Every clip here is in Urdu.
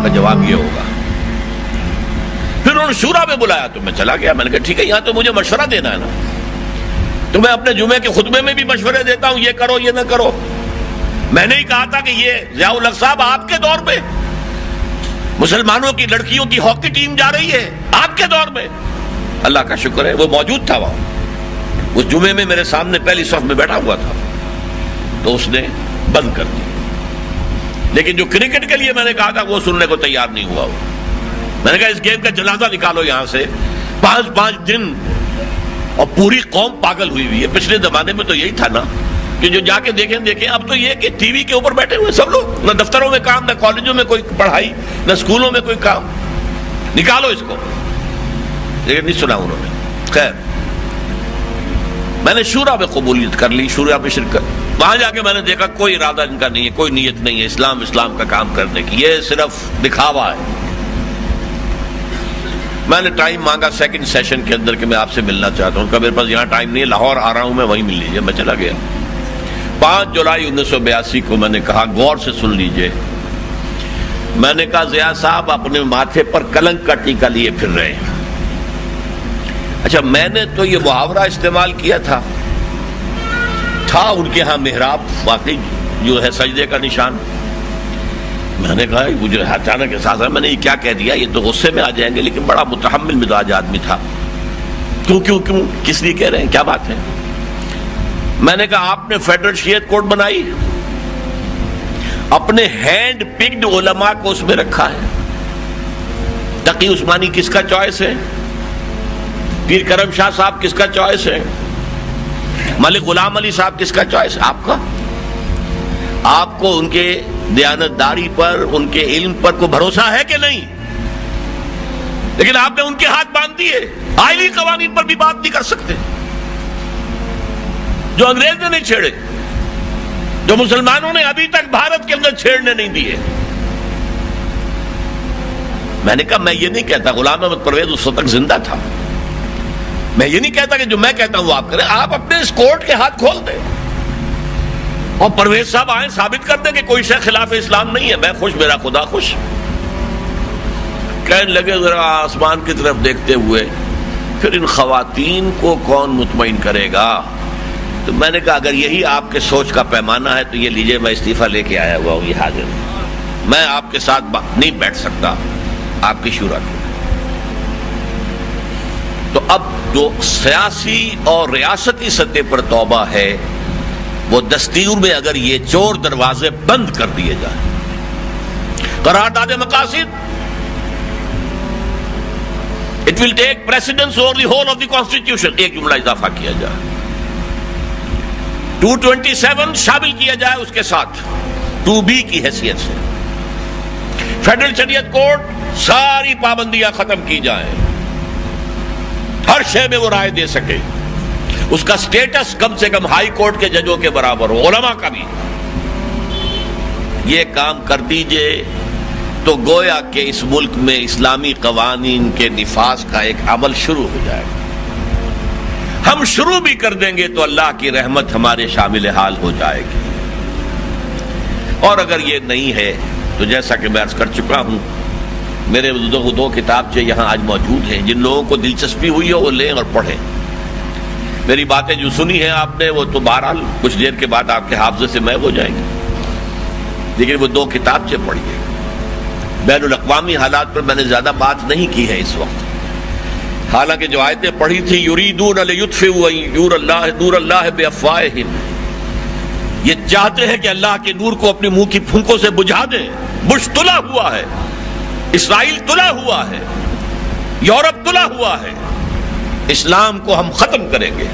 آپ کا جواب یہ ہوگا. پھر انہوں نے شورا میں بلایا تو میں چلا گیا. میں نے کہا ٹھیک ہے, یہاں تو مجھے مشورہ دینا ہے نا, تو میں اپنے جمعے کے خطبے میں بھی مشورے دیتا ہوں, یہ کرو یہ نہ کرو. میں نے ہی کہا تھا کہ یہ ضیاء الحق صاحب آپ کے دور میں مسلمانوں کی لڑکیوں کی ہاکی ٹیم جا رہی ہے, آپ کے دور میں. اللہ کا شکر ہے وہ موجود تھا وہاں, اس جمعے میں میرے سامنے پہلی صف میں بیٹھا ہوا تھا, تو اس نے بند کر دی. لیکن جو کرکٹ کے لیے میں نے کہا تھا وہ سننے کو تیار نہیں ہوا. میں نے کہا اس گیم کا جنازہ نکالو یہاں سے, 5 دن اور پوری قوم پاگل ہوئی ہوئی ہے. پچھلے زمانے میں تو یہی تھا نا کہ جو جا کے دیکھیں. اب تو یہ کہ ٹی وی کے اوپر بیٹھے ہوئے سب لوگ, نہ دفتروں میں کام, نہ کالجوں میں کوئی پڑھائی, نہ اسکولوں میں کوئی کام. نکالو اس کو. لیکن نہیں سنا انہوں نے. خیر, میں نے شورا میں قبولیت کر لی, شورا میں شرکت. وہاں جا کے میں نے دیکھا کوئی ارادہ ان کا نہیں ہے, کوئی نیت نہیں ہے اسلام کا کام کرنے کی, یہ صرف دکھاوا ہے. میں نے ٹائم مانگا سیکنڈ سیشن کے اندر کہ میں آپ سے ملنا چاہتا ہوں. کہ میرے پاس یہاں ٹائم نہیں ہے, لاہور آ رہا ہوں میں, وہیں مل لیجیے. میں چلا گیا. 5 جولائی 1982 کو میں نے کہا غور سے سن لیجئے. میں نے کہا ضیاء صاحب اپنے ماتھے پر کلنک کا ٹیکا لیے پھر رہے ہیں. اچھا, میں نے تو یہ محاورہ استعمال کیا تھا ان کے ہاں محراب واقعی جو ہے سجدے کا نشان. میں نے کہا مجھے اچانک احساس ہے میں نے یہ کیا کہہ دیا, یہ تو غصے میں آ جائیں گے. لیکن بڑا متحمل مزاج آدمی تھا. کیوں کس لیے کہہ رہے ہیں, کیا بات ہے؟ میں نے کہا آپ نے فیڈرل شریعت کورٹ بنائی, اپنے ہینڈ پکڈ علماء کو اس میں رکھا ہے. تقی عثمانی کس کا چوائس ہے؟ پیر کرم شاہ صاحب کس کا چوائس ہے؟ ملک غلام علی صاحب کس کا چوائس ہے؟ آپ کا. آپ کو ان کے دیانتداری پر, ان کے علم پر کوئی بھروسہ ہے کہ نہیں؟ لیکن آپ نے ان کے ہاتھ باندھ دیے. آئلی قوانین پر بھی بات نہیں کر سکتے جو انگریز نے نہیں چھیڑے, جو مسلمانوں نے ابھی تک بھارت کے اندر چھیڑنے نہیں دیے. میں نے کہا میں یہ نہیں کہتا غلام احمد پرویز اس وقت تک زندہ تھا, میں یہ نہیں کہتا کہ جو میں کہتا ہوں وہ آپ کریں. آپ اپنے اس کورٹ کے ہاتھ کھول دیں اور پرویز صاحب آئیں, ثابت کر دیں کہ کوئی شے خلاف اسلام نہیں ہے. میں خوش, میرا خدا خوش. کہنے لگے ذرا آسمان کی طرف دیکھتے ہوئے, پھر ان خواتین کو کون مطمئن کرے گا؟ تو میں نے کہا اگر یہی آپ کے سوچ کا پیمانہ ہے تو یہ لیجئے, میں استعفیٰ لے کے آیا ہوا ہوں, یہ حاضر ہوں. میں آپ کے ساتھ نہیں بیٹھ سکتا آپ کی شورا کی. تو اب جو سیاسی اور ریاستی سطح پر توبہ ہے وہ دستور میں اگر یہ چور دروازے بند کر دیے جائیں. قرارداد مقاصد it will take precedence over the whole of the constitution. ایک جملہ اضافہ کیا جائے, 227 شامل کیا جائے اس کے ساتھ 2B کی حیثیت سے. فیڈرل شریعت کورٹ ساری پابندیاں ختم کی جائیں, ہر شے میں وہ رائے دے سکے. اس کا سٹیٹس کم سے کم ہائی کورٹ کے ججوں کے برابر ہو, علماء کا بھی. یہ کام کر دیجئے تو گویا کہ اس ملک میں اسلامی قوانین کے نفاذ کا ایک عمل شروع ہو جائے گا. ہم شروع بھی کر دیں گے تو اللہ کی رحمت ہمارے شامل حال ہو جائے گی. اور اگر یہ نہیں ہے تو جیسا کہ میں عرض کر چکا ہوں, میرے دو کتابچے یہاں آج موجود ہیں. جن لوگوں کو دلچسپی ہوئی ہو وہ لیں اور پڑھیں. میری باتیں جو سنی ہیں آپ نے وہ تو بہرحال کچھ دیر کے بعد آپ کے حافظے سے محو ہو جائیں گے, لیکن وہ 2 کتابچے پڑھیے. بین الاقوامی حالات پر میں نے زیادہ بات نہیں کی ہے اس وقت, حالانکہ جو آیتیں پڑھی تھی یریدون لیطفئوا نور اللہ بافواہہم, یہ چاہتے ہیں کہ اللہ کے نور کو اپنے منہ کی پھونکوں سے بجھا دیں. بش تلا ہوا ہے, اسرائیل تلا ہوا ہے, یورپ تلا ہوا ہے. اسلام کو ہم ختم کریں گے.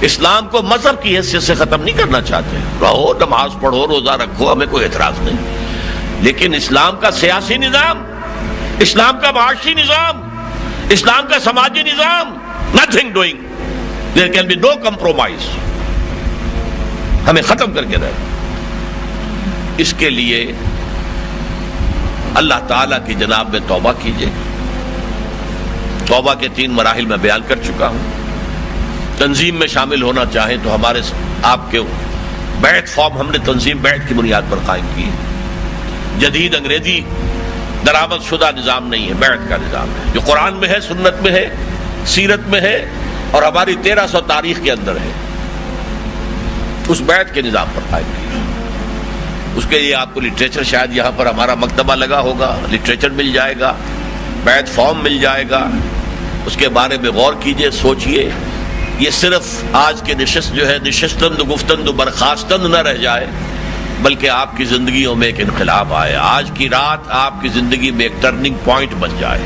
اسلام کو مذہب کی حیثیت سے ختم نہیں کرنا چاہتے. رہو, نماز پڑھو, روزہ رکھو, ہمیں کوئی اعتراض نہیں. لیکن اسلام کا سیاسی نظام, اسلام کا معاشی نظام, اسلام کا سماجی نظام, nothing doing. There can be no compromise. ہمیں ختم کر کے رہے. اس کے لیے اللہ تعالیٰ کی جناب میں توبہ کیجئے. توبہ کے 3 مراحل میں بیان کر چکا ہوں. تنظیم میں شامل ہونا چاہیں تو ہمارے آپ کے بیعت فارم ہم نے تنظیم بیعت کی بنیاد پر قائم کی. جدید انگریزی درآمد شدہ نظام نہیں ہے، بیعت کا نظام ہے جو قرآن میں ہے، سنت میں ہے، سیرت میں ہے اور ہماری 1300 تاریخ کے اندر ہے۔ اس بیعت کے نظام پر قائم کیا۔ اس کے لیے آپ کو لٹریچر، شاید یہاں پر ہمارا مکتبہ لگا ہوگا، لٹریچر مل جائے گا، بیعت فارم مل جائے گا، اس کے بارے میں غور کیجئے، سوچئے۔ یہ صرف آج کے نشست جو ہے نشستند گفتند برخاستند نہ رہ جائے، بلکہ آپ کی زندگیوں میں ایک انقلاب آئے، آج کی رات آپ کی زندگی میں ایک ٹرننگ پوائنٹ بن جائے۔